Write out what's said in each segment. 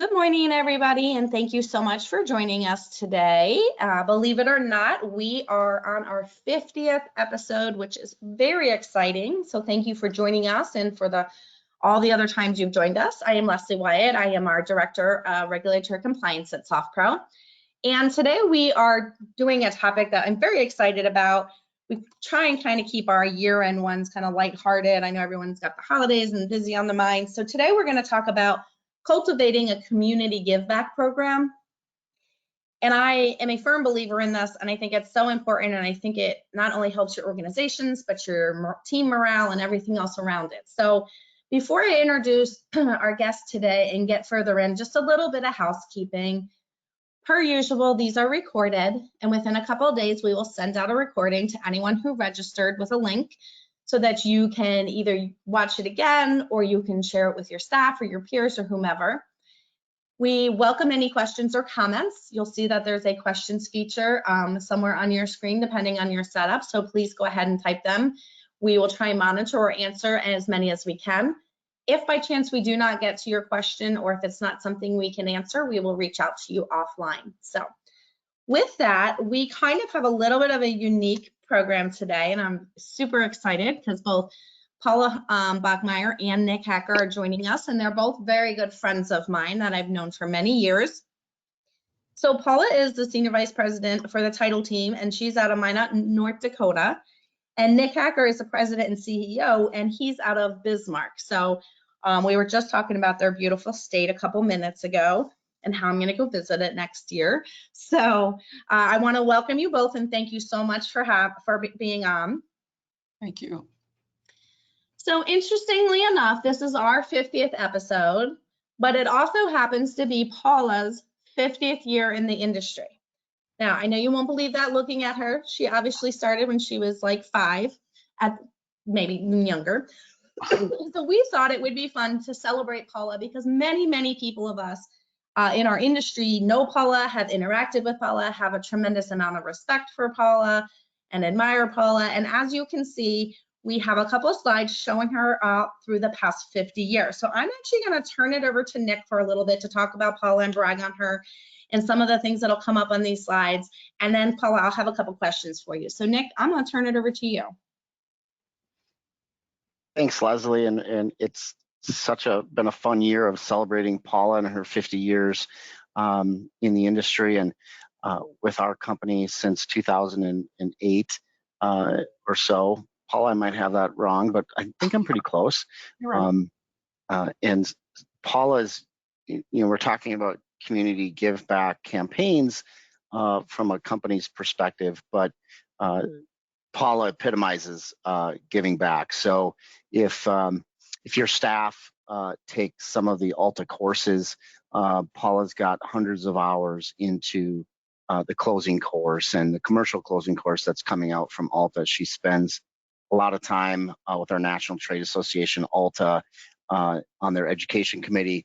Good morning, everybody, and thank you so much for joining us today. Believe it or not, we are on our 50th episode, which is very exciting. So thank you for joining us and for all the other times you've joined us. I am Leslie Wyatt. I am our Director of Regulatory Compliance at SoftPro. And today we are doing a topic that I'm very excited about. We try and kind of keep our year-end ones kind of lighthearted. I know everyone's got the holidays and busy on the mind. So today we're going to talk about cultivating a community give back program. And I am a firm believer in this, and I think it's so important, and I think it not only helps your organizations, but your team morale and everything else around it. So before I introduce our guest today and get further in, just a little bit of housekeeping. Per usual, these are recorded, and within a couple of days, we will send out a recording to anyone who registered with a link so that you can either watch it again or you can share it with your staff or your peers or whomever. We welcome any questions or comments. You'll see that there's a questions feature somewhere on your screen, depending on your setup, so please go ahead and type them. We will try and monitor or answer as many as we can. If by chance we do not get to your question, or if it's not something we can answer, we will reach out to you offline. So with that, we kind of have a little bit of a unique program today, and I'm super excited because both Paula Bachmeier and Nick Hacker are joining us, and they're both very good friends of mine that I've known for many years. So Paula is the Senior Vice President for the title team, and she's out of Minot, North Dakota. And Nick Hacker is the President and CEO, and he's out of Bismarck. So we were just talking about their beautiful state a couple minutes ago and how I'm going to go visit it next year. So I want to welcome you both and thank you so much for being on. Thank you. So interestingly enough, this is our 50th episode, but it also happens to be Paula's 50th year in the industry. Now, I know you won't believe that looking at her. She obviously started when she was like 5, maybe younger. So we thought it would be fun to celebrate Paula because many people of us in our industry know Paula, have interacted with Paula, have a tremendous amount of respect for Paula and admire Paula. And as you can see, we have a couple of slides showing her through the past 50 years. So I'm actually going to turn it over to Nick for a little bit to talk about Paula and brag on her and some of the things that'll come up on these slides. And then Paula, I'll have a couple questions for you. So Nick, I'm going to turn it over to you. Thanks, Leslie, and it's been a fun year of celebrating Paula and her 50 years in the industry and with our company since 2008 or so. Paula, I might have that wrong, but I think I'm pretty close. You're right. And Paula's, we're talking about community give back campaigns from a company's perspective, but Paula epitomizes giving back. So if your staff take some of the Alta courses, Paula's got hundreds of hours into the closing course and the commercial closing course that's coming out from Alta. She spends a lot of time with our National Trade Association, Alta, on their education committee.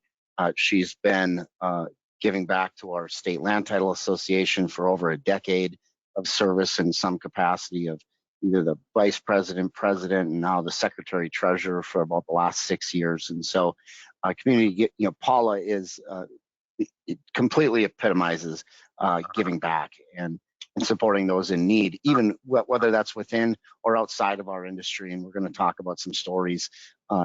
She's been giving back to our State Land Title Association for over a decade of service in some capacity of either the vice president, president, and now the secretary treasurer for about the last 6 years. And so community, Paula is, it completely epitomizes giving back and supporting those in need, even whether that's within or outside of our industry. And we're going to talk about some stories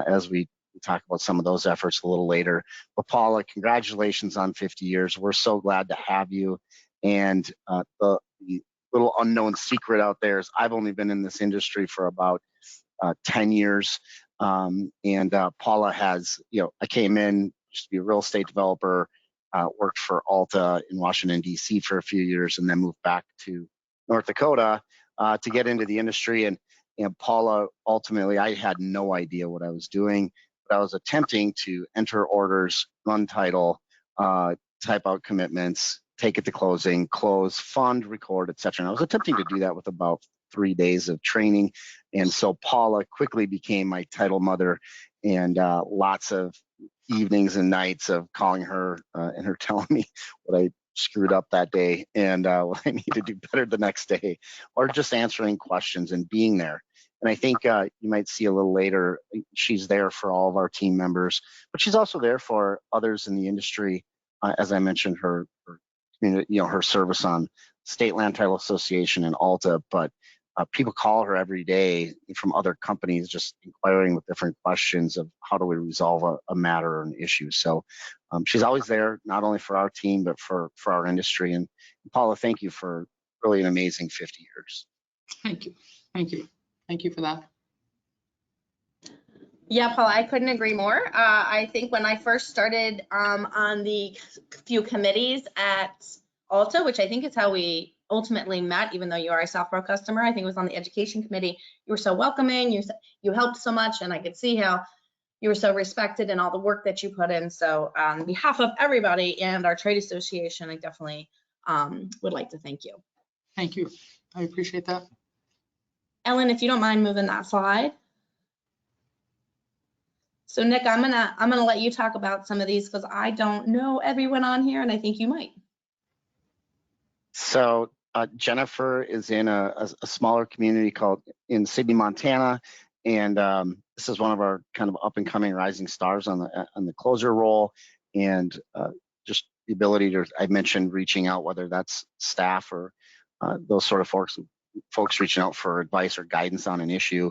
as we talk about some of those efforts a little later. But Paula, congratulations on 50 years. We're so glad to have you. And the little unknown secret out there is I've only been in this industry for about 10 years. And Paula has, I came in just to be a real estate developer, worked for Alta in Washington, D.C. for a few years, and then moved back to North Dakota to get into the industry. And Paula, ultimately, I had no idea what I was doing, but I was attempting to enter orders, run title, type out commitments, take it to closing, close, fund, record, etc. And I was attempting to do that with about 3 days of training. And so Paula quickly became my title mother, and lots of evenings and nights of calling her and her telling me what I screwed up that day and what I need to do better the next day, or just answering questions and being there. And I think you might see a little later, she's there for all of our team members, but she's also there for others in the industry as I mentioned, her her service on State Land Title Association and Alta, but people call her every day from other companies just inquiring with different questions of how do we resolve a matter or an issue. So she's always there, not only for our team, but for our industry. And Paula, thank you for really an amazing 50 years. Thank you. Thank you. Thank you for that. Yeah, Paul, I couldn't agree more. I think when I first started on the few committees at Alta, which I think is how we ultimately met, even though you are a SoftPro customer, I think it was on the education committee. You were so welcoming, you helped so much, and I could see how you were so respected in all the work that you put in. So on behalf of everybody and our trade association, I definitely would like to thank you. Thank you. I appreciate that. Ellen, if you don't mind moving that slide. So Nick, I'm gonna let you talk about some of these because I don't know everyone on here, and I think you might. So Jennifer is in a smaller community called in Sidney, Montana, and this is one of our kind of up and coming rising stars on the closer role, and just the ability to, I mentioned reaching out, whether that's staff or those sort of folks reaching out for advice or guidance on an issue.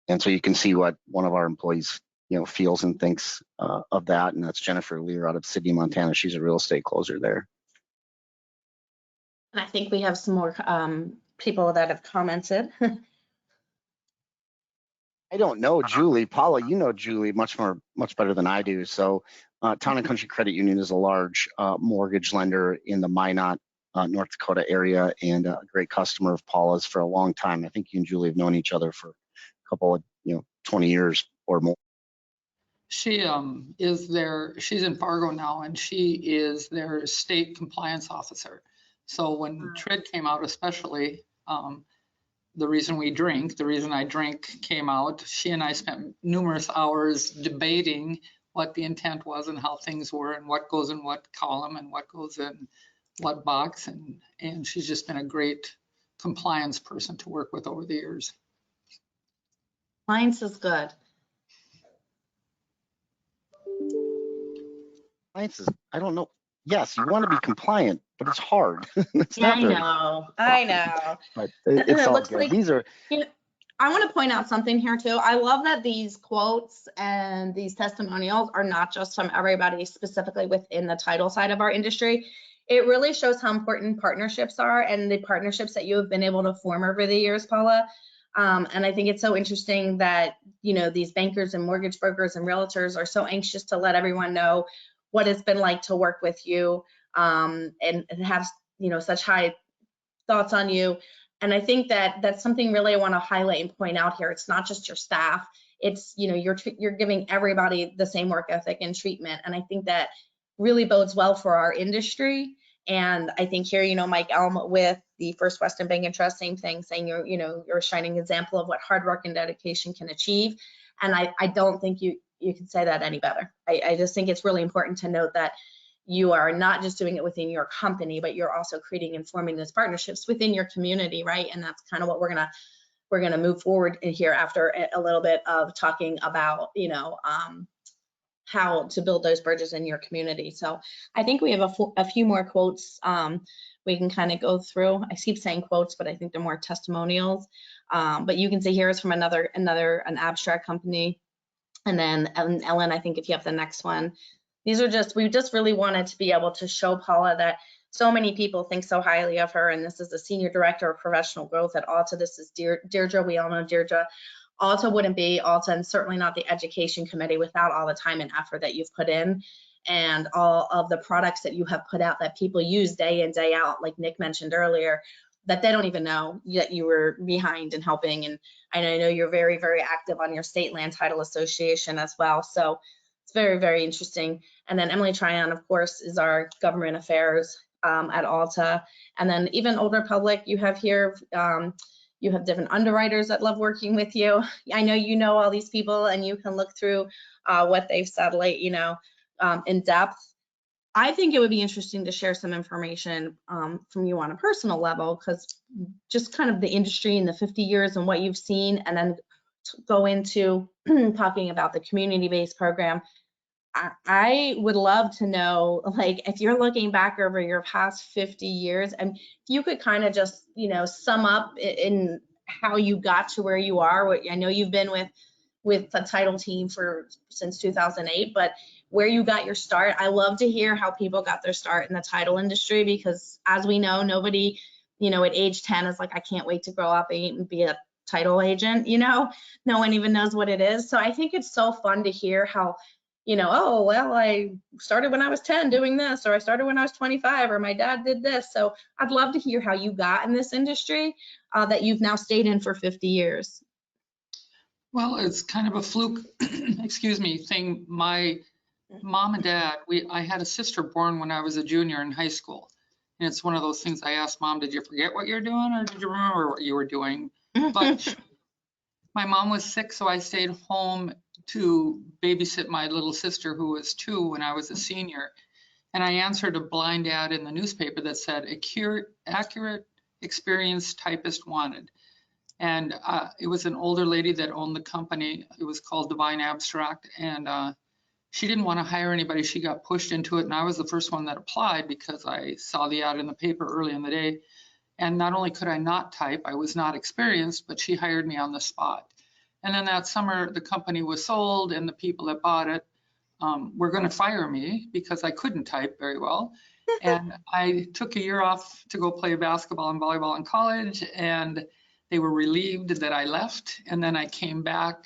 And so you can see what one of our employees, feels and thinks of that, and that's Jennifer Lear out of Sidney, Montana. She's a real estate closer there. And I think we have some more people that have commented. I don't know Julie. Paula, you know Julie much better than I do. So Town and Country Credit Union is a large mortgage lender in the Minot, North Dakota area, and a great customer of Paula's for a long time. I think you and Julie have known each other for a couple of 20 years or more. She is there. She's in Fargo now, and she is their state compliance officer. So when TRID came out, especially the reason I drink came out. She and I spent numerous hours debating what the intent was and how things were and what goes in what column and what goes in what box. And she's just been a great compliance person to work with over the years. Compliance is good. Compliance is, I don't know. Yes, you want to be compliant, but it's hard. It's Yeah, not I know. But it's all Looks good. like, These are. I want to point out something here too. I love that these quotes and these testimonials are not just from everybody specifically within the title side of our industry. It really shows how important partnerships are and the partnerships that you have been able to form over the years, Paula. And I think it's so interesting that, these bankers and mortgage brokers and realtors are so anxious to let everyone know what it's been like to work with you and have, such high thoughts on you. And I think that that's something really I want to highlight and point out here. It's not just your staff. It's, you're giving everybody the same work ethic and treatment. And I think that really bodes well for our industry. And I think here, Mike Elm with the First Western Bank and Trust, same thing, saying you're a shining example of what hard work and dedication can achieve. And I don't think you can say that any better. I just think it's really important to note that you are not just doing it within your company, but you're also creating and forming those partnerships within your community, right? And that's kind of what we're gonna move forward in here after a little bit of talking about, how to build those bridges in your community. So I think we have a few more quotes we can kind of go through. I keep saying quotes, but I think they're more testimonials. But you can see here is from an abstract company. And then Ellen, I think if you have the next one, we just really wanted to be able to show Paula that so many people think so highly of her. And this is the Senior Director of Professional Growth at Alta. This is Deirdre. We all know Deirdre. Alta wouldn't be Alta, and certainly not the Education Committee, without all the time and effort that you've put in and all of the products that you have put out that people use day in, day out, like Nick mentioned earlier, that they don't even know that you were behind and helping. And I know you're very, very active on your State Land Title Association as well. So it's very, very interesting. And then Emily Tryon, of course, is our government affairs at Alta. And then even Older Public, you have here, you have different underwriters that love working with you. I know you know all these people and you can look through what they've said in depth. I think it would be interesting to share some information from you on a personal level, because just kind of the industry in the 50 years and what you've seen, and then go into talking about the community-based program. I would love to know, like, if you're looking back over your past 50 years, and if you could kind of just, sum up in how you got to where you are. I know you've been with the title team since 2008, but where you got your start. I love to hear how people got their start in the title industry, because as we know, nobody, at age 10 is like, I can't wait to grow up and be a title agent. No one even knows what it is. So I think it's so fun to hear how, oh, well, I started when I was 10 doing this, or I started when I was 25, or my dad did this. So I'd love to hear how you got in this industry that you've now stayed in for 50 years. Well, it's kind of a fluke, excuse me, thing. My mom and dad, I had a sister born when I was a junior in high school. And it's one of those things I asked Mom, did you forget what you're doing, or did you remember what you were doing? But my mom was sick, so I stayed home to babysit my little sister, who was 2 when I was a senior. And I answered a blind ad in the newspaper that said, accurate, experienced typist wanted. And it was an older lady that owned the company. It was called Divine Abstract. And she didn't want to hire anybody. She got pushed into it. And I was the first one that applied because I saw the ad in the paper early in the day. And not only could I not type, I was not experienced, but she hired me on the spot. And then that summer, the company was sold, and the people that bought it were going to fire me because I couldn't type very well. And I took a year off to go play basketball and volleyball in college, and they were relieved that I left. And then I came back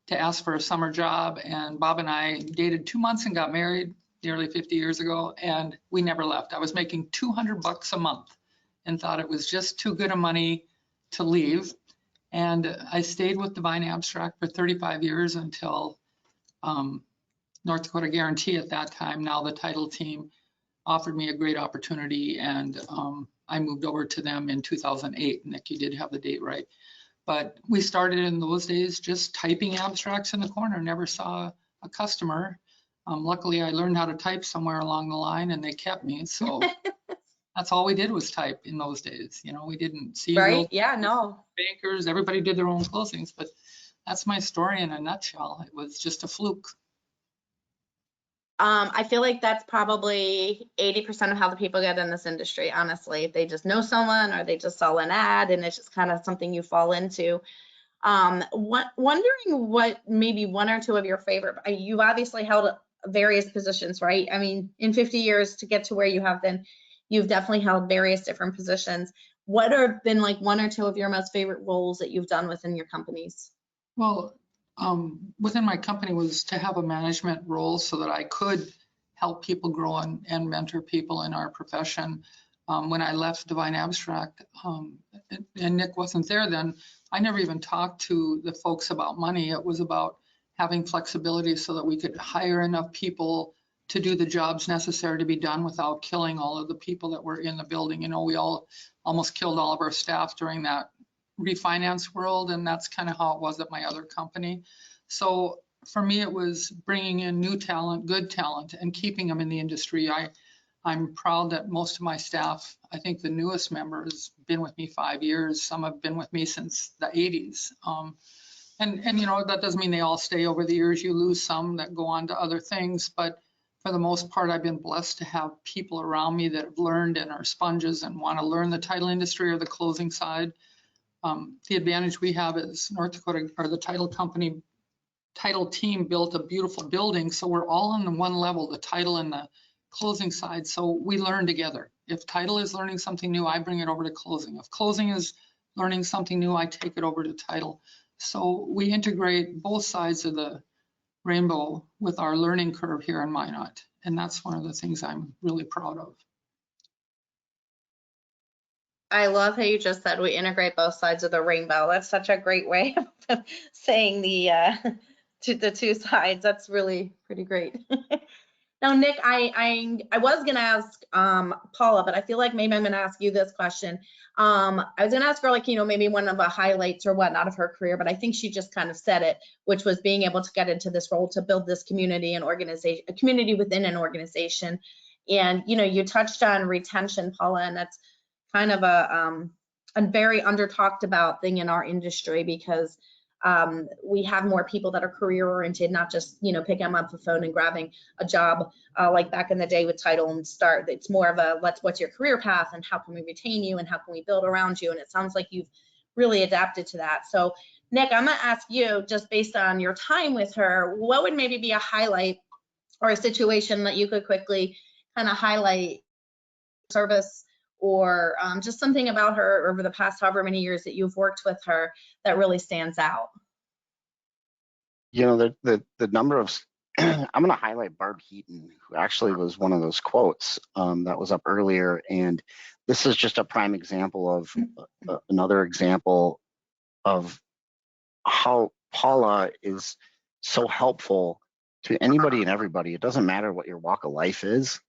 to ask for a summer job, and Bob and I dated 2 months and got married nearly 50 years ago, and we never left. I was making $200 a month and thought it was just too good a money to leave. And I stayed with Divine Abstract for 35 years until North Dakota Guarantee at that time, now the title team, offered me a great opportunity, and I moved over to them in 2008. Nick, you did have the date right. But we started in those days just typing abstracts in the corner, never saw a customer. Luckily, I learned how to type somewhere along the line, and they kept me. So that's all we did was type in those days. We didn't see Right? Yeah, no. bankers. Everybody did their own closings, but that's my story in a nutshell. It was just a fluke. I feel like that's probably 80% of how the people get in this industry, honestly. They just know someone, or they just saw an ad, and it's just kind of something you fall into. Wondering what maybe one or two of your favorite, you've obviously held various positions, right? I mean, in 50 years to get to where you have been, you've definitely held various different positions. What have been like one or two of your most favorite roles that you've done within your companies? Well, within my company was to have a management role so that I could help people grow and mentor people in our profession. When I left Divine Abstract, and Nick wasn't there then, I never even talked to the folks about money. It was about having flexibility so that we could hire enough people to do the jobs necessary to be done without killing all of the people that were in the building. We all almost killed all of our staff during that refinance world, and that's kind of how it was at my other company. So for me, it was bringing in new talent, good talent, and keeping them in the industry. I'm proud that most of my staff, I think the newest member has been with me 5 years. Some have been with me since the 80s. And that doesn't mean they all stay over the years. You lose some that go on to other things, but for the most part, I've been blessed to have people around me that have learned and are sponges and want to learn the title industry or the closing side. The advantage we have is North Dakota, or the title team built a beautiful building. So we're all on the one level, the title and the closing side. So we learn together. If title is learning something new, I bring it over to closing. If closing is learning something new, I take it over to title. So we integrate both sides of the rainbow with our learning curve here in Minot. And that's one of the things I'm really proud of. I love how you just said we integrate both sides of the rainbow. That's such a great way of saying the two sides. That's really pretty great. Now, Nick, I was gonna ask Paula, but I feel like maybe I'm gonna ask you this question. I was gonna ask her, like, maybe one of the highlights or whatnot of her career, but I think she just kind of said it, which was being able to get into this role to build this community and organization, a community within an organization. And you touched on retention, Paula, and that's kind of a very under talked about thing in our industry, because we have more people that are career oriented, not just, picking up the phone and grabbing a job like back in the day with Title and Start. It's more of a what's your career path and how can we retain you and how can we build around you? And it sounds like you've really adapted to that. So Nick, I'm gonna ask you, just based on your time with her, what would maybe be a highlight or a situation that you could quickly kind of highlight service or just something about her over the past however many years that you've worked with her that really stands out? The number of I'm going to highlight Barb Heaton, who actually was one of those quotes that was up earlier, and this is just a prime example of another example of how Paula is so helpful to anybody and everybody. It doesn't matter what your walk of life is.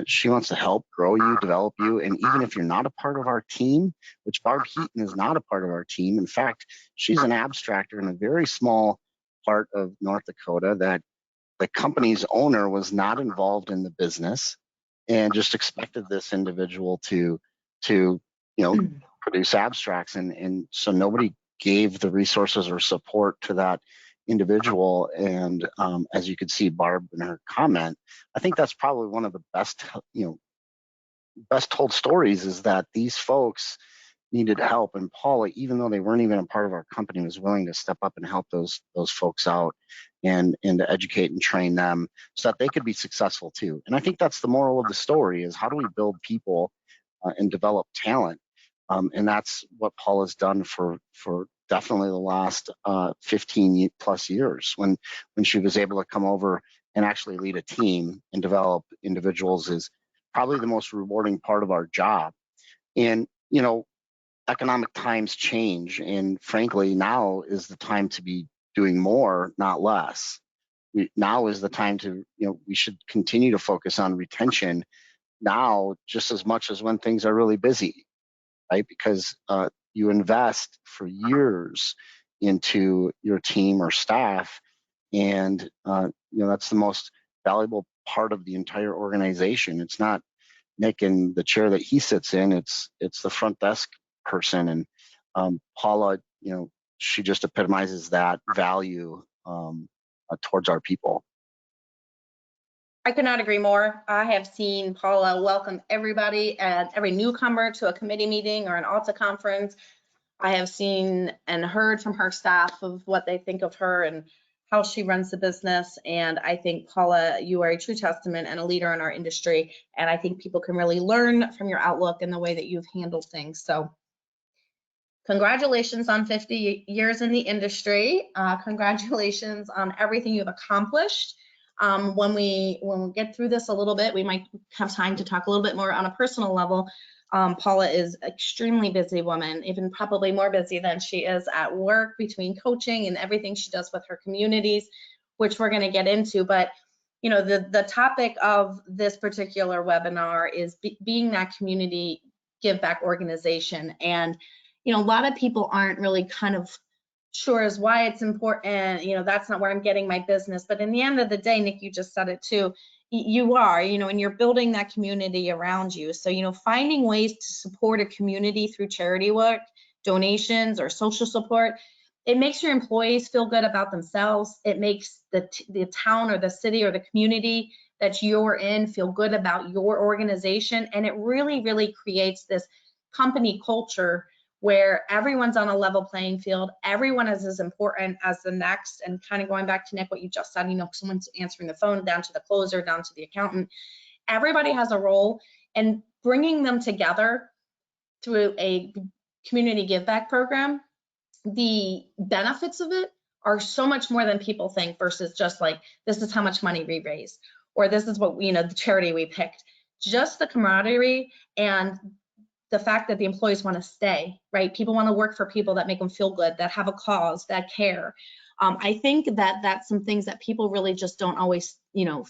She wants to help grow you, develop you, and even if you're not a part of our team, which Barb Heaton is not a part of our team. In fact, she's an abstractor in a very small part of North Dakota that the company's owner was not involved in the business and just expected this individual to produce abstracts, and so nobody gave the resources or support to that individual. And as you could see, Barb in her comment, I think that's probably one of the best told stories, is that these folks needed help, and Paula, even though they weren't even a part of our company, was willing to step up and help those folks out and to educate and train them so that they could be successful too. And I think that's the moral of the story, is how do we build people and develop talent? And that's what Paula's done for definitely the last 15 plus years, when she was able to come over and actually lead a team and develop individuals, is probably the most rewarding part of our job. And economic times change, and frankly, now is the time to be doing more, not less. Now is the time to, we should continue to focus on retention now just as much as when things are really busy, right? Because you invest for years into your team or staff, and that's the most valuable part of the entire organization. It's not Nick in the chair that he sits in, it's the front desk person. And Paula, she just epitomizes that value towards our people. I could not agree more. I have seen Paula welcome everybody and every newcomer to a committee meeting or an ALTA conference. I have seen and heard from her staff of what they think of her and how she runs the business. And I think, Paula, you are a true testament and a leader in our industry. And I think people can really learn from your outlook and the way that you've handled things. So congratulations on 50 years in the industry. Congratulations on everything you've accomplished. When we get through this a little bit, we might have time to talk a little bit more on a personal level. Paula is an extremely busy woman, even probably more busy than she is at work, between coaching and everything she does with her communities, which we're going to get into. But the topic of this particular webinar is being that community give back organization. And a lot of people aren't really kind of sure as why it's important. That's not where I'm getting my business. But in the end of the day, Nick, you just said it too. You are, and you're building that community around you. So, finding ways to support a community through charity work, donations, or social support, it makes your employees feel good about themselves. It makes the town or the city or the community that you're in feel good about your organization. And it really, really creates this company culture where everyone's on a level playing field. Everyone is as important as the next. And kind of going back to Nick, what you just said, someone's answering the phone, down to the closer, down to the accountant. Everybody has a role, and bringing them together through a community give back program, the benefits of it are so much more than people think, versus just like, this is how much money we raised, or this is what, the charity we picked. Just the camaraderie and the fact that the employees want to stay, right? People want to work for people that make them feel good, that have a cause, that care. I think that that's some things that people really just don't always,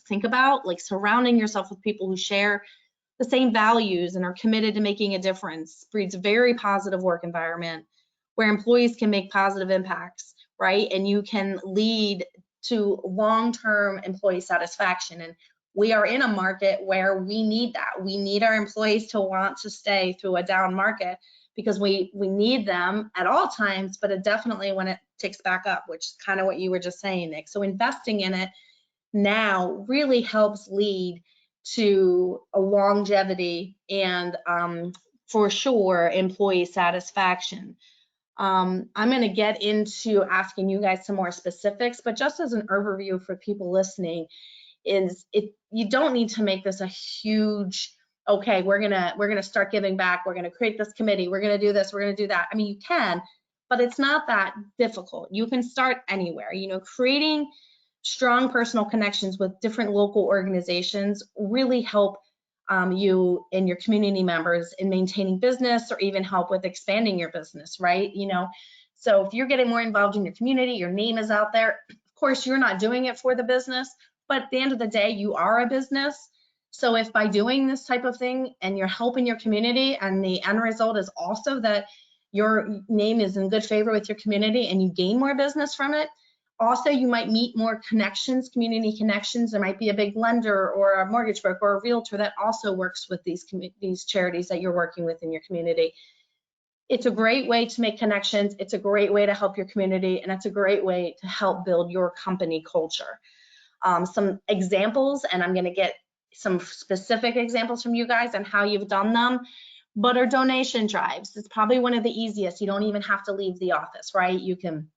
think about, like surrounding yourself with people who share the same values and are committed to making a difference breeds a very positive work environment where employees can make positive impacts, right? And you can lead to long-term employee satisfaction. And we are in a market where we need that. We need our employees to want to stay through a down market, because we need them at all times, but it definitely when it ticks back up, which is kind of what you were just saying, Nick. So investing in it now really helps lead to a longevity and for sure employee satisfaction. I'm going to get into asking you guys some more specifics, but just as an overview for people listening, you don't need to make this a huge, okay, we're gonna start giving back, we're gonna create this committee, we're gonna do this, we're gonna do that. I mean, you can, but it's not that difficult. You can start anywhere. Creating strong personal connections with different local organizations really help you and your community members in maintaining business, or even help with expanding your business, right? So if you're getting more involved in your community, your name is out there. Of course, you're not doing it for the business, but at the end of the day, you are a business. So if by doing this type of thing and you're helping your community, and the end result is also that your name is in good favor with your community and you gain more business from it, also you might meet more connections, community connections. There might be a big lender or a mortgage broker or a realtor that also works with these charities that you're working with in your community. It's a great way to make connections. It's a great way to help your community, and it's a great way to help build your company culture. Some examples, and I'm going to get some specific examples from you guys on how you've done them, but our donation drives. It's probably one of the easiest. You don't even have to leave the office, right? You can,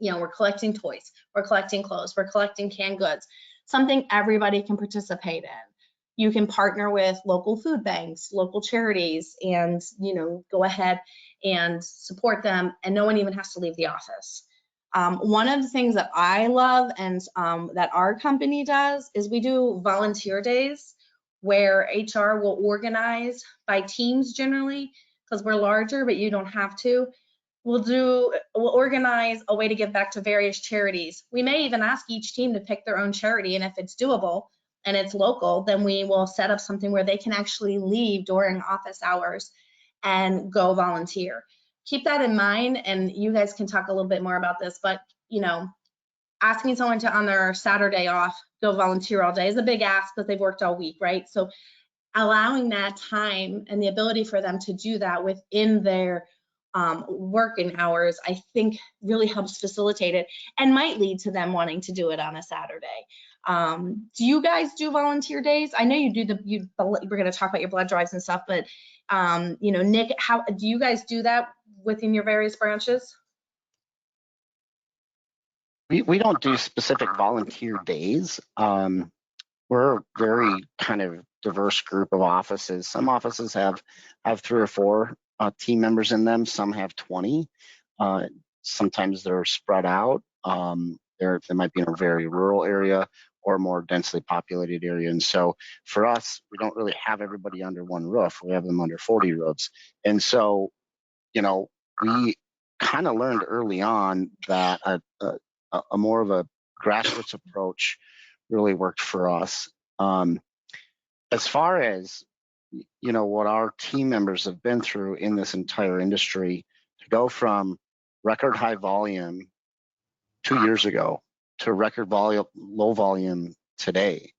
we're collecting toys, we're collecting clothes, we're collecting canned goods, something everybody can participate in. You can partner with local food banks, local charities, and, go ahead and support them, and no one even has to leave the office. One of the things that I love and that our company does is we do volunteer days where HR will organize by teams generally, because we're larger, but you don't have to. We'll organize a way to give back to various charities. We may even ask each team to pick their own charity, and if it's doable and it's local, then we will set up something where they can actually leave during office hours and go volunteer. Keep that in mind, and you guys can talk a little bit more about this, but asking someone to, on their Saturday off, go volunteer all day is a big ask because they've worked all week, right? So allowing that time and the ability for them to do that within their working hours, I think really helps facilitate it, and might lead to them wanting to do it on a Saturday. Do you guys do volunteer days? I know you do we're going to talk about your blood drives and stuff, but Nick, how do you guys do that within your various branches? We don't do specific volunteer days. We're a very kind of diverse group of offices. Some offices have 3 or 4 team members in them. Some have 20. Sometimes they're spread out. They might be in a very rural area or a more densely populated area. And so for us, we don't really have everybody under one roof. We have them under 40 roofs. And so, we kind of learned early on that a more of a grassroots approach really worked for us. As far as what our team members have been through in this entire industry, to go from record high volume 2 years ago to record volume, low volume today,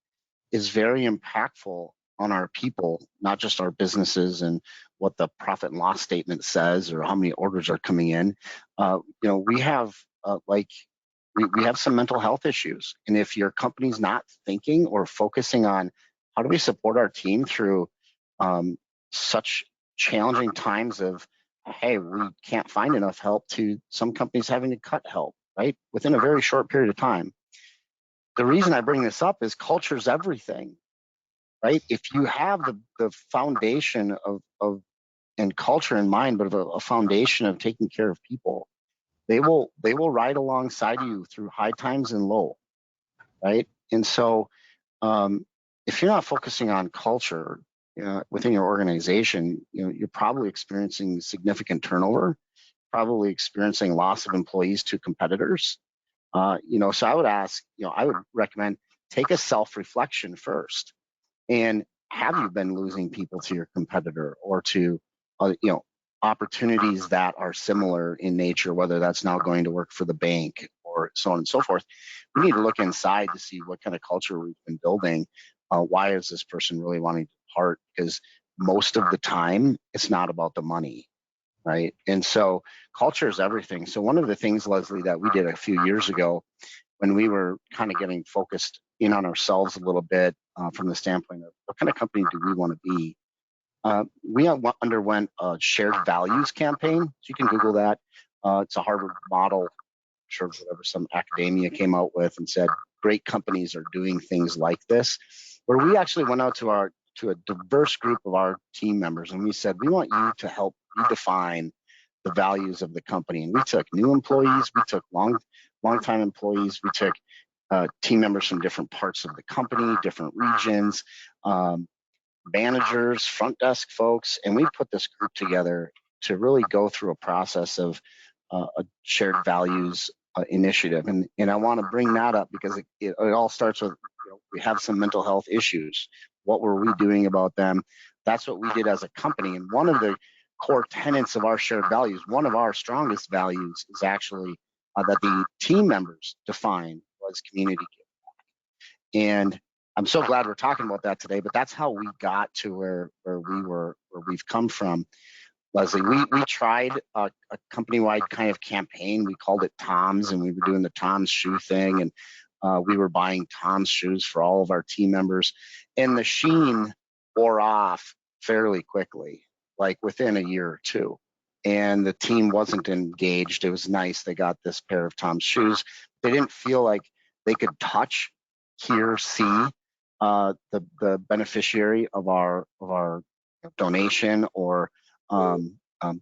is very impactful on our people, not just our businesses and what the profit and loss statement says or how many orders are coming in. We have we have some mental health issues, and if your company's not thinking or focusing on how do we support our team through such challenging times of, hey, we can't find enough help, to some companies having to cut help, right, within a very short period of time. The reason I bring this up is culture's everything, right? If you have the foundation of and culture in mind, but a foundation of taking care of people, they will ride alongside you through high times and low, right? And so if you're not focusing on culture within your organization, you're probably experiencing significant turnover, probably experiencing loss of employees to competitors. So I would I would recommend take a self-reflection first, and have you been losing people to your competitor or to opportunities that are similar in nature, whether that's now going to work for the bank or so on and so forth. We need to look inside to see what kind of culture we've been building. Why is this person really wanting to depart? Because most of the time, it's not about the money. right? And so culture is everything. So one of the things, Leslie, that we did a few years ago when we were kind of getting focused in on ourselves a little bit from the standpoint of what kind of company do we want to be, we underwent a shared values campaign. So you can Google that. It's a Harvard model, sure, whatever some academia came out with and said great companies are doing things like this, where we actually went out to a diverse group of our team members and we said, we want you to help redefine the values of the company. And we took new employees, we took long-time employees, we took team members from different parts of the company, different regions, managers, front desk folks, and we put this group together to really go through a process of a shared values initiative. And I want to bring that up because it all starts with, we have some mental health issues. What were we doing about them? That's what we did as a company. And one of the core tenets of our shared values, one of our strongest values is actually that the team members defined was community. And I'm so glad we're talking about that today, but that's how we got to where we've come from. Leslie, we tried a company-wide kind of campaign. We called it Tom's, and we were doing the Tom's shoe thing, and we were buying Tom's shoes for all of our team members. And the sheen wore off fairly quickly, like within a year or two. And the team wasn't engaged. It was nice. They got this pair of Tom's shoes. They didn't feel like they could touch, hear, see the beneficiary of our donation or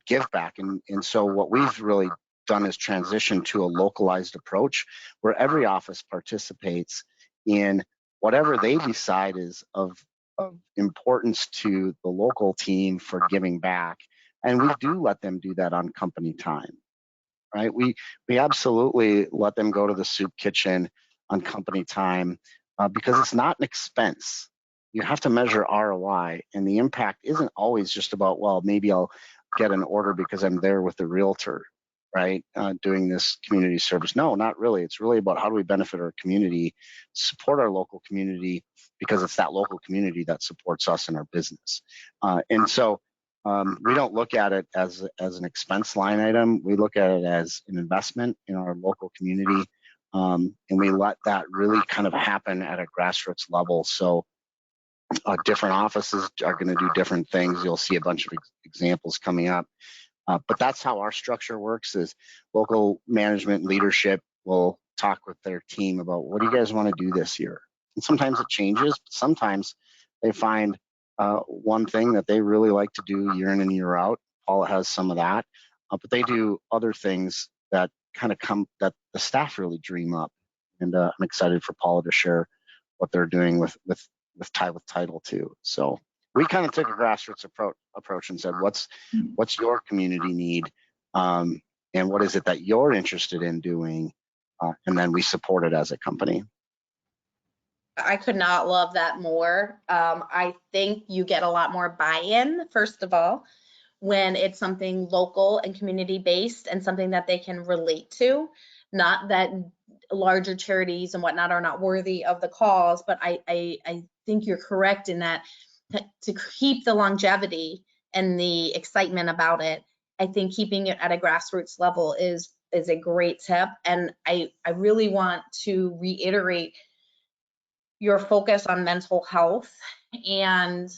give back. And so what we've really done is transition to a localized approach where every office participates in whatever they decide is of importance to the local team for giving back. And we do let them do that on company time, right? We absolutely let them go to the soup kitchen on company time because it's not an expense. You have to measure ROI, and the impact isn't always just about, well, maybe I'll get an order because I'm there with the realtor, right? Doing this community service. No, not really. It's really about how do we benefit our community, support our local community, because it's that local community that supports us in our business. And so we don't look at it as an expense line item. We look at it as an investment in our local community. And we let that really kind of happen at a grassroots level. So different offices are going to do different things. You'll see a bunch of examples coming up. But that's how our structure works is local management leadership will talk with their team about what do you guys want to do this year? And sometimes it changes. But sometimes they find one thing that they really like to do year in and year out. Paula has some of that. But they do other things that kind of come that the staff really dream up. And I'm excited for Paula to share what they're doing with Title too. So we kind of took a grassroots approach and said, what's your community need, and what is it that you're interested in doing, and then we support it as a company. I could not love that more. I think you get a lot more buy-in, first of all, when it's something local and community-based and something that they can relate to. Not that larger charities and whatnot are not worthy of the cause, but I think you're correct in that to keep the longevity and the excitement about it, I think keeping it at a grassroots level is a great tip. And I really want to reiterate your focus on mental health and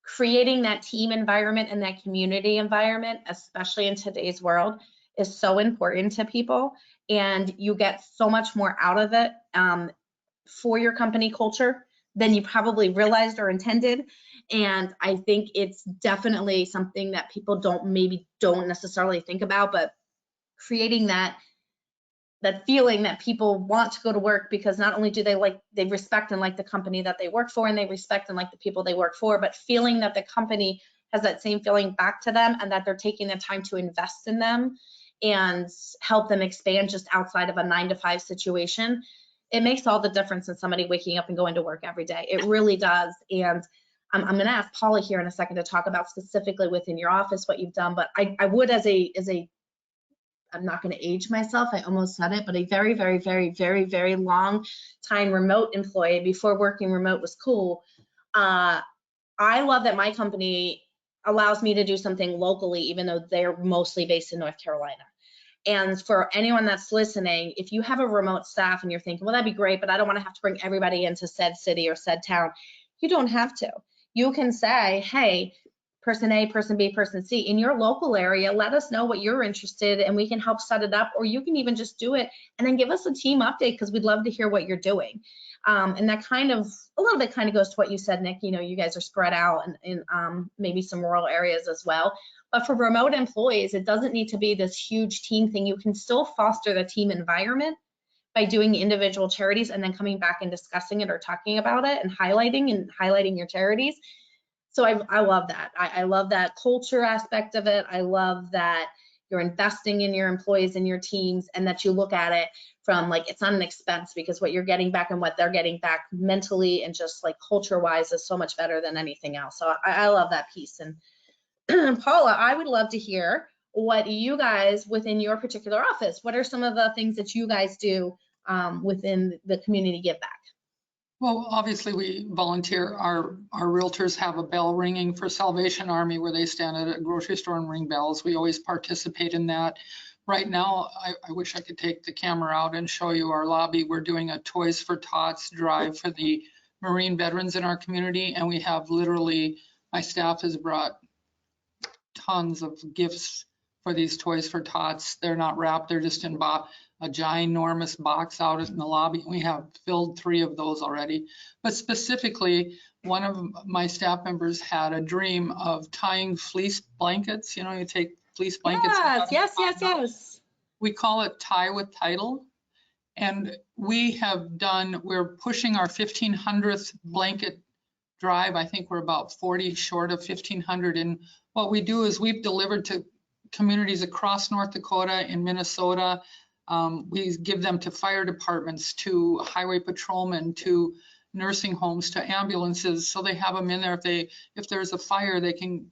creating that team environment and that community environment, especially in today's world, is so important to people. And you get so much more out of it for your company culture than you probably realized or intended. And I think it's definitely something that people don't necessarily think about, but creating that feeling that people want to go to work because not only do they respect and like the company that they work for, and they respect and like the people they work for, but feeling that the company has that same feeling back to them and that they're taking the time to invest in them and help them expand just outside of a 9-to-5 situation. It makes all the difference in somebody waking up and going to work every day. It really does. And I'm going to ask Paula here in a second to talk about specifically within your office what you've done, but I would as a I'm not going to age myself, I almost said it, but a very, very, very, very, very long time remote employee before working remote was cool. I love that my company allows me to do something locally, even though they're mostly based in North Carolina. And for anyone that's listening, if you have a remote staff and you're thinking, well, that'd be great, but I don't want to have to bring everybody into said city or said town, you don't have to. You can say, hey, person A, person B, person C, in your local area, let us know what you're interested in and we can help set it up, or you can even just do it and then give us a team update because we'd love to hear what you're doing. And that kind of, a little bit kind of goes to what you said, Nick, you know, you guys are spread out in maybe some rural areas as well. But for remote employees, it doesn't need to be this huge team thing. You can still foster the team environment by doing individual charities and then coming back and discussing it or talking about it and highlighting your charities. So I love that. I love that culture aspect of it. I love that you're investing in your employees and your teams, and that you look at it from like, it's not an expense, because what you're getting back and what they're getting back mentally and just like culture wise is so much better than anything else. So I love that piece. And Paula, I would love to hear what you guys within your particular office, what are some of the things that you guys do within the community give back? Well, obviously we volunteer. Our realtors have a bell ringing for Salvation Army where they stand at a grocery store and ring bells. We always participate in that. Right now, I wish I could take the camera out and show you our lobby. We're doing a Toys for Tots drive for the Marine veterans in our community. And we have literally, my staff has brought tons of gifts for these Toys for Tots. They're not wrapped, they're just in a ginormous box out in the lobby. We have filled 3 of those already. But specifically, one of my staff members had a dream of tying fleece blankets. You know, you take fleece blankets. Yes. We call it Tie with Title. And we're pushing our 1,500th blanket drive. I think we're about 40 short of 1,500. And what we do is we've delivered to communities across North Dakota and Minnesota. We give them to fire departments, to highway patrolmen, to nursing homes, to ambulances. So they have them in there. If there's a fire, they can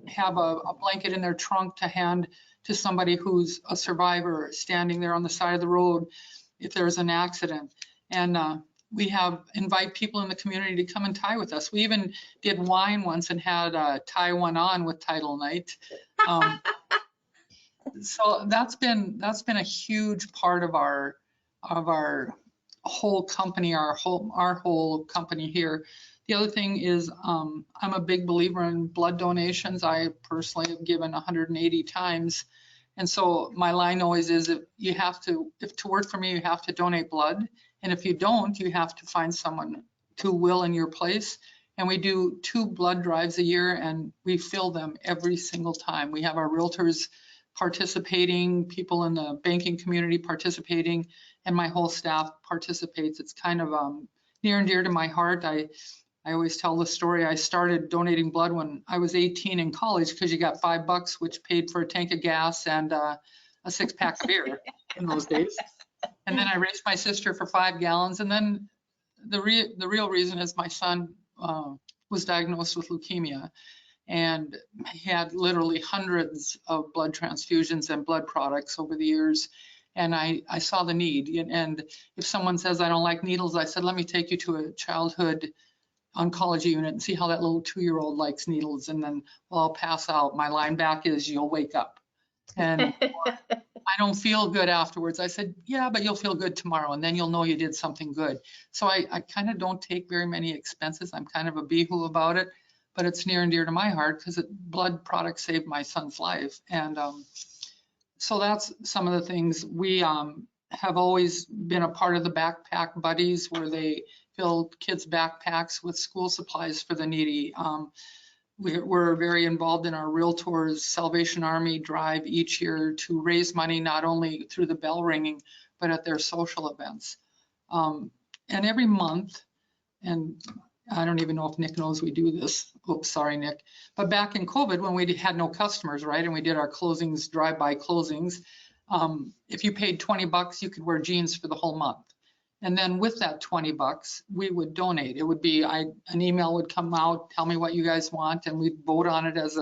have a blanket in their trunk to hand to somebody who's a survivor standing there on the side of the road if there's an accident. And we invite people in the community to come and tie with us. We even did wine once and had tie one on with title night. So that's been a huge part of our whole company, our whole company here. The other thing is I'm a big believer in blood donations. I personally have given 180 times. And so my line always is, if to work for me, you have to donate blood. And if you don't, you have to find someone who will in your place. And we do 2 blood drives a year and we fill them every single time. We have our realtors participating, people in the banking community participating, and my whole staff participates. It's kind of near and dear to my heart. I always tell the story. I started donating blood when I was 18 in college because you got $5, which paid for a tank of gas and a 6-pack of beer in those days. And then I raised my sister for 5 gallons. And then the real reason is my son was diagnosed with leukemia. And he had literally hundreds of blood transfusions and blood products over the years. And I saw the need. And if someone says, I don't like needles, I said, let me take you to a childhood oncology unit and see how that little 2-year-old likes needles. And then, well, I'll pass out. My line back is, you'll wake up. And I don't feel good afterwards. I said, yeah, but you'll feel good tomorrow. And then you'll know you did something good. So I kind of don't take very many expenses. I'm kind of a bee-hoo about it. But it's near and dear to my heart because blood products saved my son's life. And so that's some of the things. We have always been a part of the backpack buddies where they fill kids' backpacks with school supplies for the needy. We're very involved in our Realtors Salvation Army drive each year to raise money, not only through the bell ringing, but at their social events. And every month, and I don't even know if Nick knows we do this. Oops, sorry, Nick. But back in COVID, when we had no customers, right, and we did our closings, drive-by closings, if you paid $20, you could wear jeans for the whole month. And then with that $20, we would donate. It would be, an email would come out, tell me what you guys want, and we'd vote on it as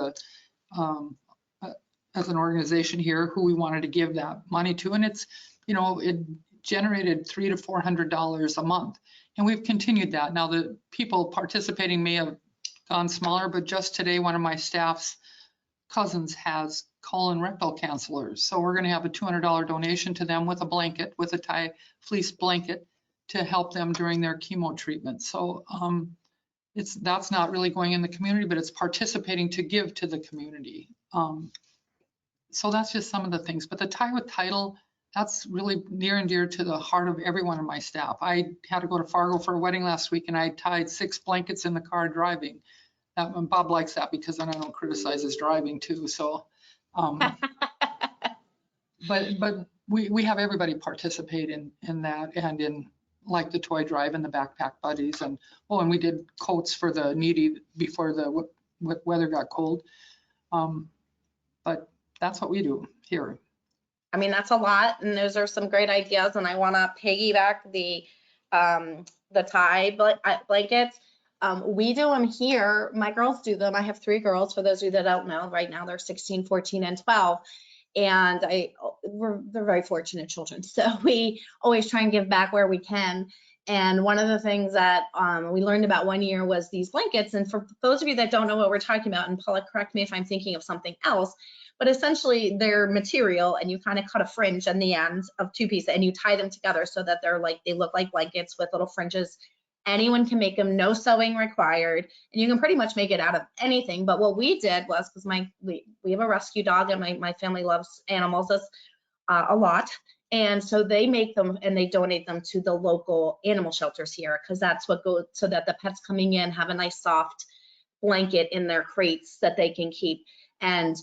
an organization here who we wanted to give that money to. And it's, it generated $300 to $400 a month. And we've continued that. Now the people participating may have gone smaller, but just today, one of my staff's cousins has colon rectal cancers. So we're gonna have a $200 donation to them with a blanket, with a tie fleece blanket to help them during their chemo treatment. So that's not really going in the community, but it's participating to give to the community. So that's just some of the things. But the tie with title, that's really near and dear to the heart of every one of my staff. I had to go to Fargo for a wedding last week, and I tied 6 blankets in the car driving. And Bob likes that because then I don't criticize his driving too. So, but we have everybody participate in that, and in like the toy drive and the backpack buddies, and we did coats for the needy before the weather got cold. But that's what we do here. I mean, that's a lot, and those are some great ideas, and I want to piggyback the tie blankets. We do them here. My girls do them. I have 3 girls, for those of you that don't know. Right now, they're 16, 14, and 12. And they're very fortunate children. So we always try and give back where we can. And one of the things that we learned about one year was these blankets. And for those of you that don't know what we're talking about, and Paula, correct me if I'm thinking of something else, but essentially they're material, and you kind of cut a fringe on the ends of 2 pieces, and you tie them together so that they look like blankets with little fringes. Anyone can make them, no sewing required, and you can pretty much make it out of anything. But what we did was, because we have a rescue dog, and my family loves animals a lot, and so they make them and they donate them to the local animal shelters here, because that's what goes, so that the pets coming in have a nice soft blanket in their crates that they can keep. And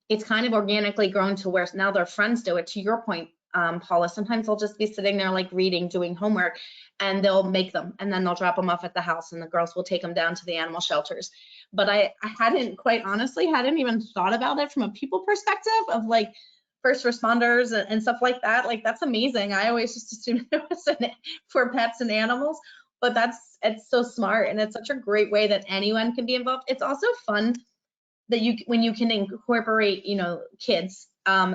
it's kind of organically grown to where now their friends do it. To your point, Paula, sometimes they'll just be sitting there like reading, doing homework, and they'll make them, and then they'll drop them off at the house, and the girls will take them down to the animal shelters. But I hadn't, quite honestly, hadn't even thought about it from a people perspective of like first responders and stuff like that. Like, that's amazing. I always just assumed it was for pets and animals, but it's so smart, and it's such a great way that anyone can be involved. It's also fun that when you can incorporate, kids.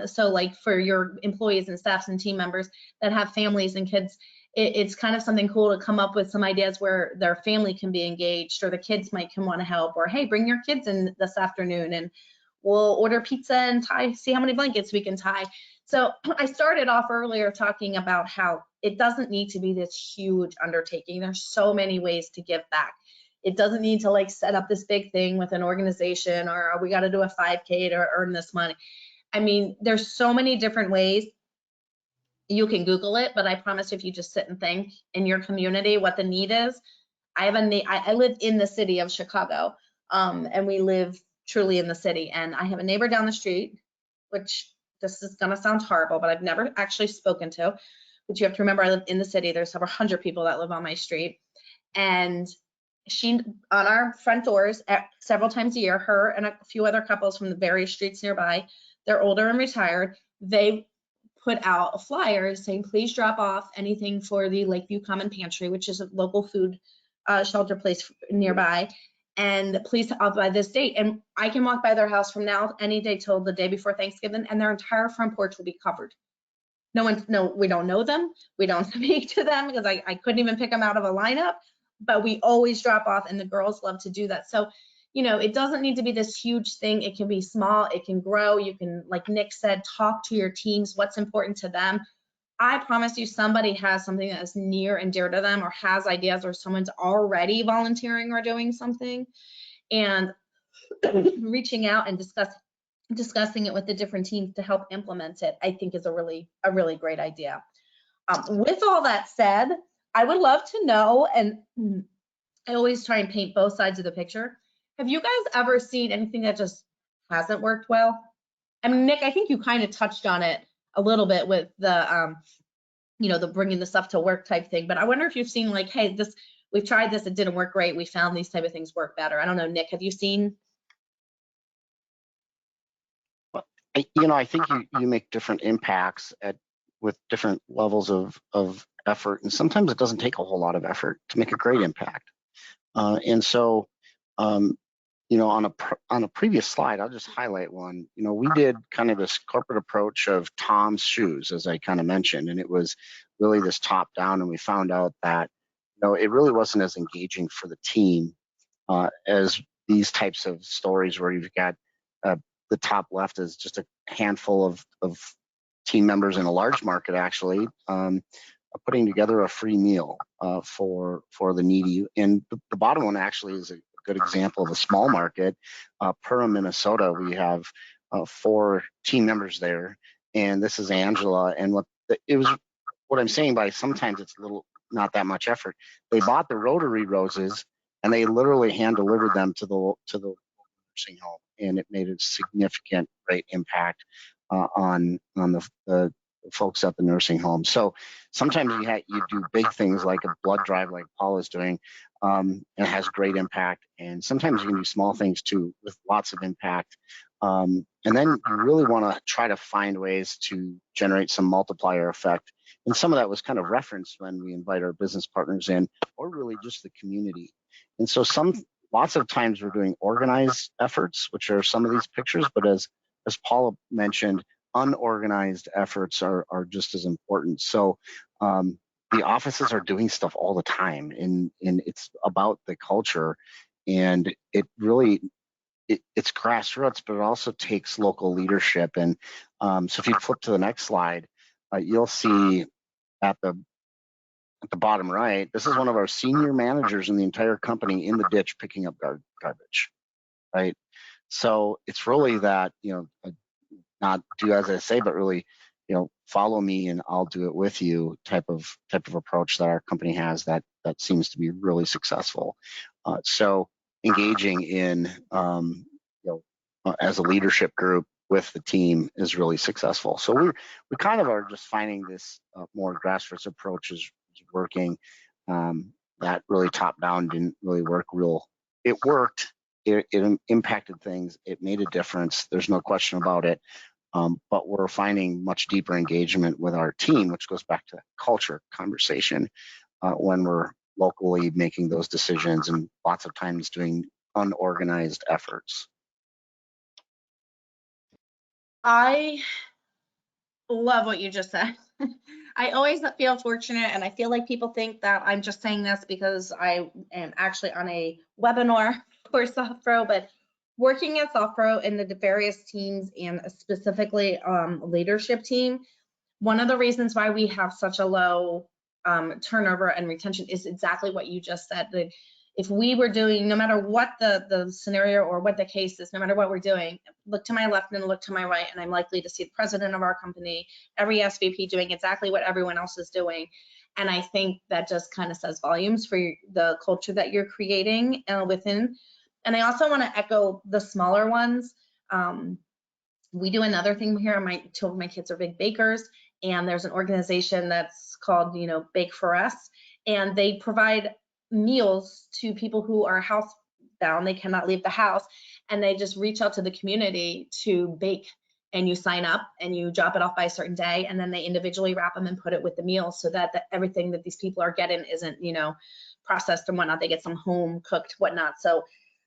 So like for your employees and staffs and team members that have families and kids, it's kind of something cool to come up with some ideas where their family can be engaged, or the kids might want to help, or hey, bring your kids in this afternoon and we'll order pizza and see how many blankets we can tie. So I started off earlier talking about how it doesn't need to be this huge undertaking. There's so many ways to give back. It doesn't need to like set up this big thing with an organization, or we got to do a 5K to earn this money. I mean, there's so many different ways. You can Google it, but I promise if you just sit and think in your community what the need is. I live in the city of Chicago, and we live truly in the city. And I have a neighbor down the street, which this is gonna sound horrible, but I've never actually spoken to. But you have to remember, I live in the city. There's several hundred people that live on my street, and she, on our front doors several times a year, her and a few other couples from the various streets nearby, they're older and retired, they put out flyers saying, please drop off anything for the Lakeview Common Pantry, which is a local food shelter place nearby, and please by this date. And I can walk by their house from now any day till the day before Thanksgiving, and their entire front porch will be covered. We don't know them, we don't speak to them, because I couldn't even pick them out of a lineup, but we always drop off, and the girls love to do that. So, it doesn't need to be this huge thing. It can be small, it can grow. You can, like Nick said, talk to your teams, what's important to them. I promise you, somebody has something that is near and dear to them, or has ideas, or someone's already volunteering or doing something, and reaching out and discussing it with the different teams to help implement it, I think is a really great idea. With all that said, I would love to know, and I always try and paint both sides of the picture. Have you guys ever seen anything that just hasn't worked well? I mean, Nick, I think you kind of touched on it a little bit with the, the bringing the stuff to work type thing, but I wonder if you've seen like, hey, we've tried this, it didn't work great. We found these type of things work better. I don't know, Nick, have you seen? I think you make different impacts with different levels of effort, and sometimes it doesn't take a whole lot of effort to make a great impact. And so, on a previous slide, I'll just highlight one. We did kind of this corporate approach of Tom's Shoes, as I kind of mentioned, and it was really this top down, and we found out that it really wasn't as engaging for the team as these types of stories where you've got the top left is just a handful of team members in a large market actually putting together a free meal for the needy. And the bottom one actually is a good example of a small market. Perham, Minnesota, we have 4 team members there, and this is Angela. And what I'm saying by sometimes it's a little not that much effort. They bought the Rotary roses and they literally hand delivered them to the nursing home, and it made a significant great impact on the folks at the nursing home. So sometimes you do big things like a blood drive like Paul is doing, and it has great impact. And sometimes you can do small things too with lots of impact. And then you really want to try to find ways to generate some multiplier effect. And some of that was kind of referenced when we invite our business partners in, or really just the community. And so lots of times we're doing organized efforts, which are some of these pictures, but as Paula mentioned, unorganized efforts are just as important. So the offices are doing stuff all the time, and it's about the culture, and it really it's grassroots, but it also takes local leadership. And so if you flip to the next slide, you'll see at the bottom right, this is one of our senior managers in the entire company in the ditch picking up garbage, right? So it's really that, not do as I say, but really, follow me and I'll do it with you type of approach that our company has that seems to be really successful. So engaging in, as a leadership group with the team is really successful. So we kind of are just finding this more grassroots approach is working. That really top down didn't really work it worked. It impacted things. It made a difference. There's no question about it. But we're finding much deeper engagement with our team, which goes back to culture conversation when we're locally making those decisions and lots of times doing unorganized efforts. I love what you just said. I always feel fortunate, and I feel like people think that I'm just saying this because I am actually on a webinar for SoftPro, but working at SoftPro in the various teams and specifically leadership team, one of the reasons why we have such a low turnover and retention is exactly what you just said. That if we were doing, no matter what the scenario or what the case is, no matter what we're doing, look to my left and look to my right, and I'm likely to see the president of our company, every SVP doing exactly what everyone else is doing. And I think that just kind of says volumes for the culture that you're creating within. And I also want to echo the smaller ones. We do another thing here. Two of my kids are big bakers, and there's an organization that's called, Bake for Us, and they provide meals to people who are housebound. They cannot leave the house, and they just reach out to the community to bake. And you sign up and you drop it off by a certain day, and then they individually wrap them and put it with the meals so that everything that these people are getting isn't, processed and whatnot. They get some home cooked whatnot. So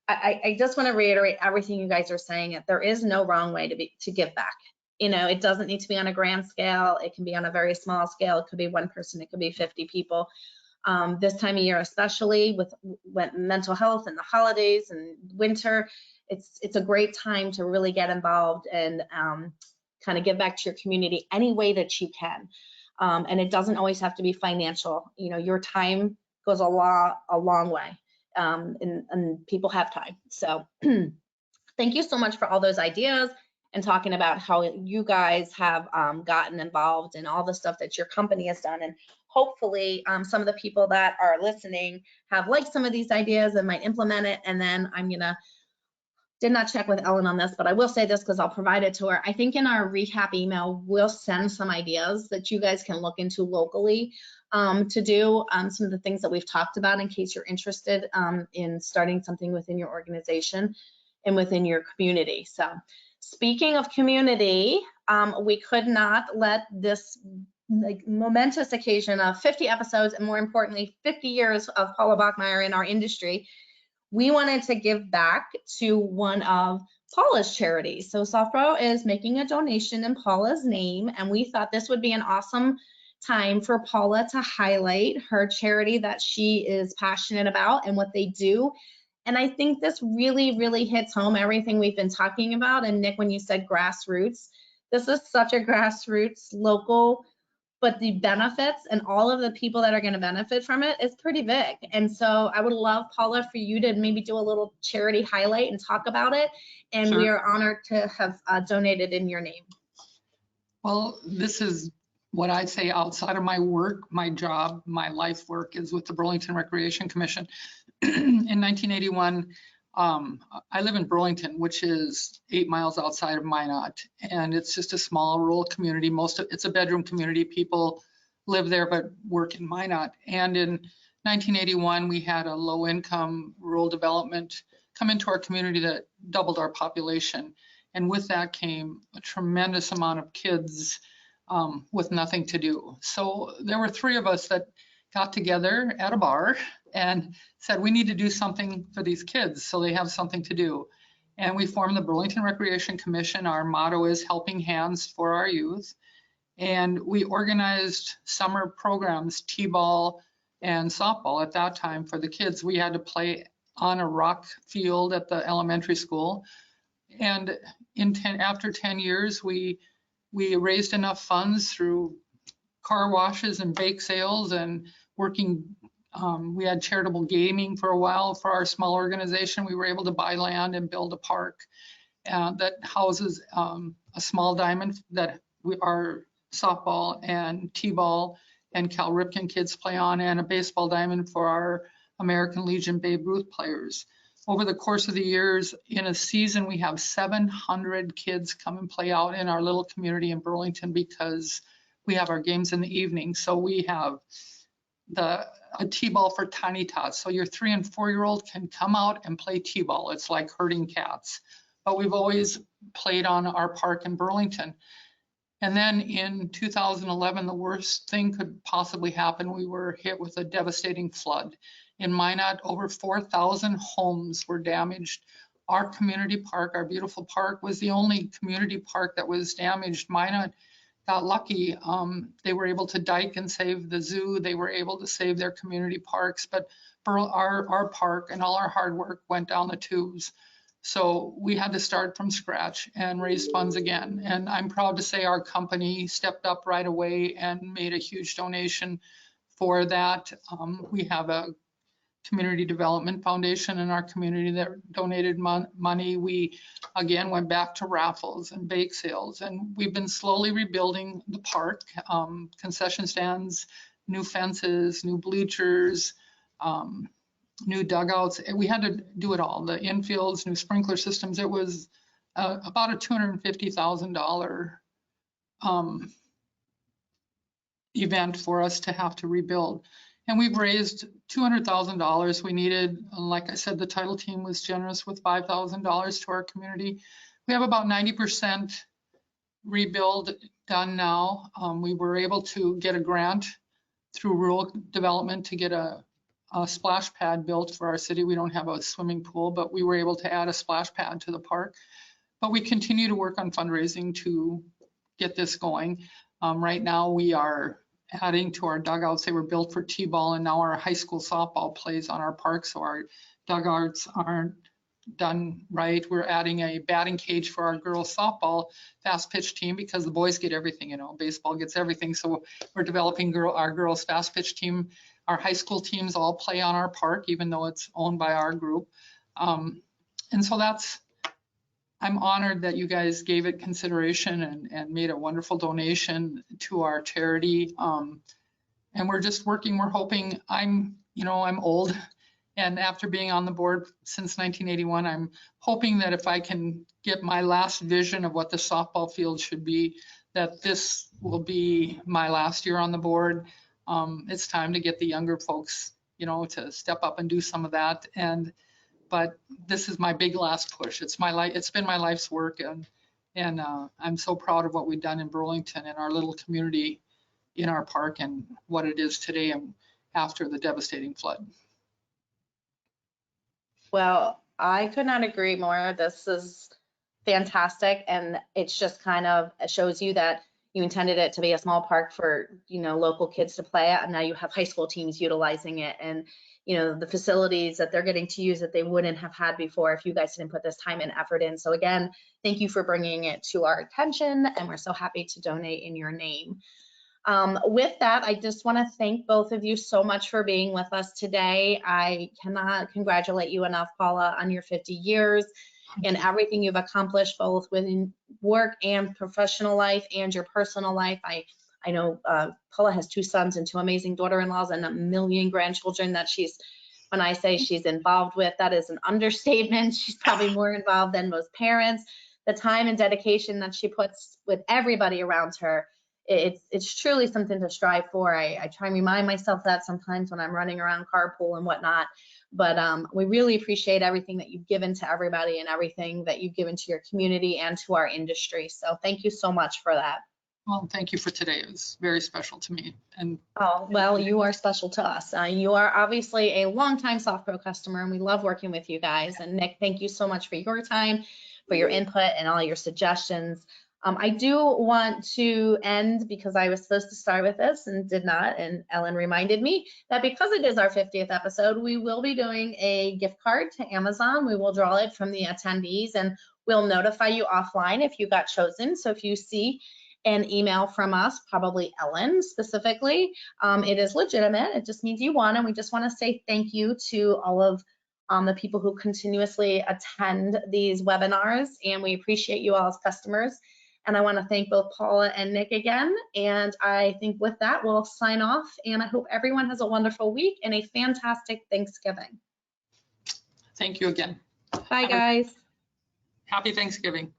I just want to reiterate everything you guys are saying. There is no wrong way to give back. It doesn't need to be on a grand scale. It can be on a very small scale. It could be one person. It could be 50 people. This time of year, especially with mental health and the holidays and winter, it's a great time to really get involved and kind of give back to your community any way that you can. And it doesn't always have to be financial. Your time goes a long way. And people have time. So thank you so much for all those ideas and talking about how you guys have gotten involved in all the stuff that your company has done. And hopefully some of the people that are listening have liked some of these ideas and might implement it. And then did not check with Ellen on this, but I will say this because I'll provide it to her. I think in our recap email, we'll send some ideas that you guys can look into locally to do some of the things that we've talked about in case you're interested in starting something within your organization and within your community. So speaking of community, we could not let this momentous occasion of 50 episodes and more importantly, 50 years of Paula Bachmeier in our industry. We wanted to give back to one of Paula's charities. So SoftPro is making a donation in Paula's name, and we thought this would be an awesome time for Paula to highlight her charity that she is passionate about and what they do. And I think this really, really hits home everything we've been talking about. And Nick, when you said grassroots, this is such a grassroots local, but the benefits and all of the people that are going to benefit from it is pretty big. And so I would love, Paula, for you to maybe do a little charity highlight and talk about it. And Sure. we are honored to have donated in your name. Well, this is what I'd say outside of my work, my job, my life work is with the Burlington Recreation Commission. In 1981, I live in Burlington, which is 8 miles outside of Minot, and it's just a small rural community. It's a bedroom community. People live there but work in Minot. And in 1981, we had a low-income rural development come into our community that doubled our population. And with that came a tremendous amount of kids with nothing to do. So there were 3 of us that got together at a bar and said, we need to do something for these kids so they have something to do. And we formed the Burlington Recreation Commission. Our motto is helping hands for our youth. And we organized summer programs, t-ball and softball at that time for the kids. We had to play on a rock field at the elementary school. And after 10 years, we raised enough funds through car washes and bake sales and working. We had charitable gaming for a while for our small organization. We were able to buy land and build a park that houses a small diamond that our softball and t-ball and Cal Ripken kids play on, and a baseball diamond for our American Legion Babe Ruth players. Over the course of the years, in a season, we have 700 kids come and play out in our little community in Burlington because we have our games in the evening. So we have a t-ball for tiny tots. So your 3 and 4-year-old can come out and play t-ball. It's like herding cats. But we've always played on our park in Burlington. And then in 2011, the worst thing could possibly happen. We were hit with a devastating flood. In Minot, over 4,000 homes were damaged. Our community park, our beautiful park, was the only community park that was damaged. Minot got lucky. They were able to dike and save the zoo. They were able to save their community parks, but our park and all our hard work went down the tubes. So we had to start from scratch and raise funds again. And I'm proud to say our company stepped up right away and made a huge donation for that. We have a community development foundation in our community that donated money. We again went back to raffles and bake sales, and we've been slowly rebuilding the park, concession stands, new fences, new bleachers, new dugouts. We had to do it all, the infields, new sprinkler systems. It was about a $250,000 event for us to have to rebuild. And we've raised $200,000. We needed, like I said, the title team was generous with $5,000 to our community. We have about 90% rebuild done now. We were able to get a grant through rural development to get a splash pad built for our city. We don't have a swimming pool, but we were able to add a splash pad to the park. But we continue to work on fundraising to get this going. Right now we are adding to our dugouts. They were built for t-ball, and now our high school softball plays on our park, so our dugouts aren't done right. We're adding a batting cage for our girls softball fast pitch team because the boys get everything, you know, baseball gets everything. So we're developing our girls fast pitch team. Our high school teams all play on our park, even though it's owned by our group. And so I'm honored that you guys gave it consideration and made a wonderful donation to our charity. And we're just working, we're hoping. I'm old, and after being on the board since 1981, I'm hoping that if I can get my last vision of what the softball field should be, that this will be my last year on the board. It's time to get the younger folks, to step up and do some of that. But this is my big last push. It's been my life's work, and I'm so proud of what we've done in Burlington and our little community in our park and what it is today and after the devastating flood. Well, I could not agree more. This is fantastic, and it's just kind of shows you that you intended it to be a small park for, you know, local kids to play at, and now you have high school teams utilizing it, and, you know, the facilities that they're getting to use that they wouldn't have had before if you guys didn't put this time and effort in. So again, thank you for bringing it to our attention, and we're so happy to donate in your name. With that, I just want to thank both of you so much for being with us today. I cannot congratulate you enough, Paula, on your 50 years and everything you've accomplished, both within work and professional life and your personal life. I know Paula has 2 sons and 2 amazing daughter-in-laws and a million grandchildren that she's, when I say she's involved with, that is an understatement. She's probably more involved than most parents. The time and dedication that she puts with everybody around her, it's truly something to strive for. I try and remind myself that sometimes when I'm running around carpool and whatnot, but we really appreciate everything that you've given to everybody and everything that you've given to your community and to our industry. So thank you so much for that. Well, thank you for today. It was very special to me. And oh, well, you are special to us. You are obviously a longtime SoftPro customer, and we love working with you guys. And Nick, thank you so much for your time, for your input and all your suggestions. I do want to end, because I was supposed to start with this and did not, and Ellen reminded me that because it is our 50th episode, we will be doing a gift card to Amazon. We will draw it from the attendees, and we'll notify you offline if you got chosen. So if you see an email from us, probably Ellen specifically, it is legitimate. It just means you won, and we just want to say thank you to all of the people who continuously attend these webinars, and we appreciate you all as customers. And I want to thank both Paula and Nick again. And I think with that, we'll sign off. And I hope everyone has a wonderful week and a fantastic Thanksgiving. thank you again. Bye, guys. Happy Thanksgiving.